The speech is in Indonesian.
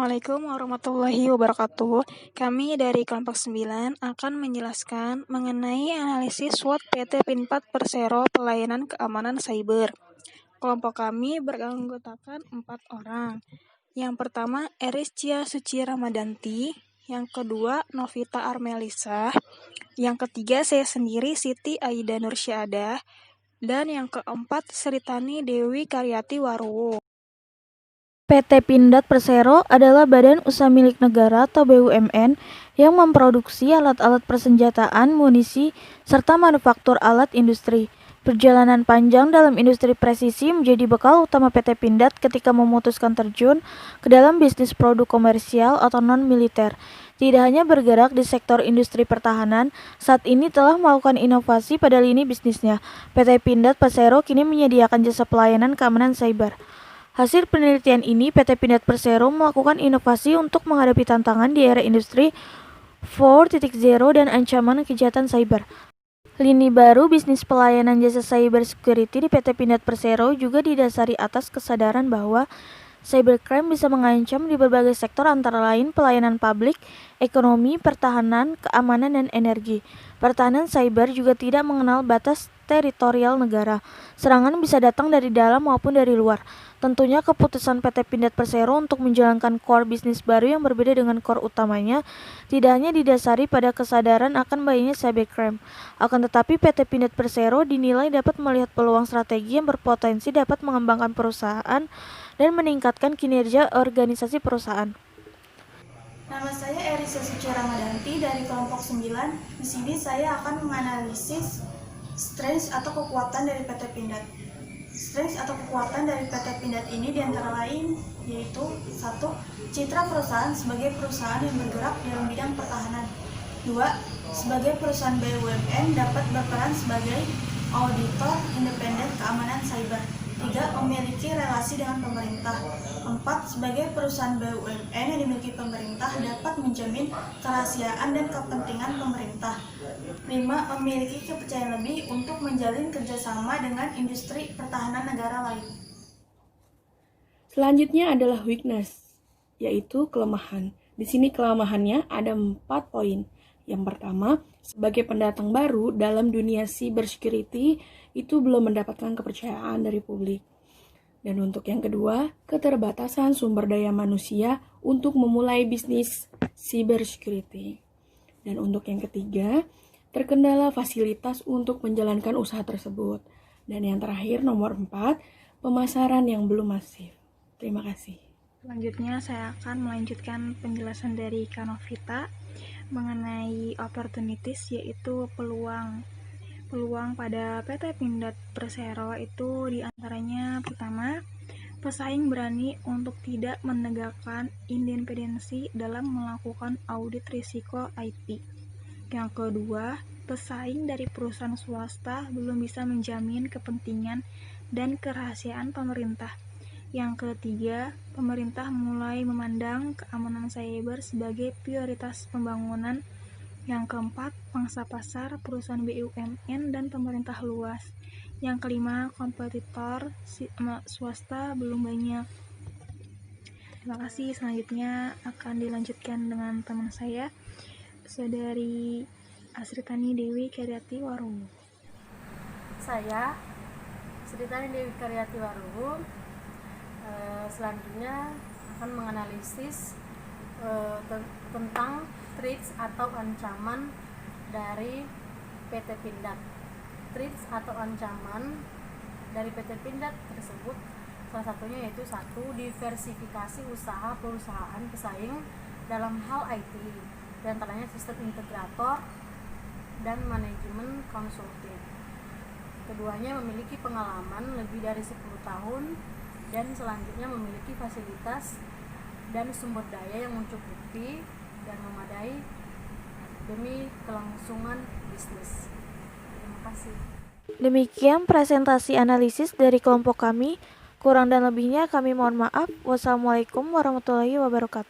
Assalamualaikum warahmatullahi wabarakatuh. Kami dari kelompok 9 akan menjelaskan mengenai analisis SWOT PT Pinpat Persero Pelayanan Keamanan Cyber. Kelompok kami beranggotakan 4 orang. Yang pertama, Eriscia Suci Ramadanti. Yang kedua, Novita Armelisa. Yang ketiga, saya sendiri, Siti Aida Nursyadah. Dan yang keempat, Sritani Dewi Karyati Waruwo. PT Pindad Persero adalah badan usaha milik negara atau BUMN yang memproduksi alat-alat persenjataan, munisi, serta manufaktur alat industri. Perjalanan panjang dalam industri presisi menjadi bekal utama PT Pindad ketika memutuskan terjun ke dalam bisnis produk komersial atau non-militer. Tidak hanya bergerak di sektor industri pertahanan, saat ini telah melakukan inovasi pada lini bisnisnya. PT Pindad Persero kini menyediakan jasa pelayanan keamanan cyber. Hasil penelitian ini, PT Pindad Persero melakukan inovasi untuk menghadapi tantangan di era industri 4.0 dan ancaman kejahatan cyber. Lini baru bisnis pelayanan jasa cyber security di PT Pindad Persero juga didasari atas kesadaran bahwa cybercrime bisa mengancam di berbagai sektor antara lain pelayanan publik, ekonomi, pertahanan, keamanan, dan energi. Pertahanan cyber juga tidak mengenal batas teritorial negara. Serangan bisa datang dari dalam maupun dari luar. Tentunya keputusan PT Pindad Persero untuk menjalankan core bisnis baru yang berbeda dengan core utamanya tidak hanya didasari pada kesadaran akan bahayanya cybercrime. Akan tetapi PT Pindad Persero dinilai dapat melihat peluang strategi yang berpotensi dapat mengembangkan perusahaan dan meningkatkan kinerja organisasi perusahaan. Nama saya Eriscia Suci Ramadanti dari kelompok 9. Di sini saya akan menganalisis strength atau kekuatan dari PT Pindad. Strength atau kekuatan dari PT Pindad ini diantara lain yaitu 1. Citra perusahaan sebagai perusahaan yang bergerak dalam bidang pertahanan. 2. Sebagai perusahaan BUMN dapat berperan sebagai auditor independen keamanan cyber. 3. Memiliki relasi dengan pemerintah. 4. Sebagai perusahaan BUMN yang dimiliki pemerintah dapat menjamin kerahasiaan dan kepentingan pemerintah. 5. Memiliki kepercayaan lebih untuk menjalin kerjasama dengan industri pertahanan negara lain. Selanjutnya adalah weakness, yaitu kelemahan. Di sini kelemahannya ada 4 poin. Yang pertama, sebagai pendatang baru dalam dunia cybersecurity, itu belum mendapatkan kepercayaan dari publik. Dan untuk yang kedua, keterbatasan sumber daya manusia untuk memulai bisnis cybersecurity. Dan untuk yang ketiga, terkendala fasilitas untuk menjalankan usaha tersebut. Dan yang terakhir, nomor 4, pemasaran yang belum masif. Terima kasih. Selanjutnya saya akan melanjutkan penjelasan dari Kanovita mengenai opportunities, yaitu peluang pada PT Pindad Persero itu diantaranya pertama, pesaing berani untuk tidak menegakkan independensi dalam melakukan audit risiko IT. Yang kedua, pesaing dari perusahaan swasta belum bisa menjamin kepentingan dan kerahasiaan pemerintah. Yang ketiga, pemerintah mulai memandang keamanan cyber sebagai prioritas pembangunan. Yang keempat, pangsa pasar, perusahaan BUMN, dan pemerintah luas. Yang kelima, kompetitor swasta belum banyak. Terima kasih. Selanjutnya akan dilanjutkan dengan teman saya, Saudari Sritani Dewi Karyati Waruwo. Saya, Sritani Dewi Karyati Waruwo, selanjutnya akan menganalisis tentang threats atau ancaman dari PT Pindad. Threats atau ancaman dari PT Pindad tersebut salah satunya yaitu 1. Diversifikasi usaha perusahaan pesaing dalam hal IT, dan antaranya sistem integrator dan manajemen konsulting. Keduanya memiliki pengalaman lebih dari 10 tahun dan selanjutnya memiliki fasilitas dan sumber daya yang mencukupi dan memadai demi kelangsungan bisnis. Terima kasih. Demikian presentasi analisis dari kelompok kami. Kurang dan lebihnya kami mohon maaf. Wassalamualaikum warahmatullahi wabarakatuh.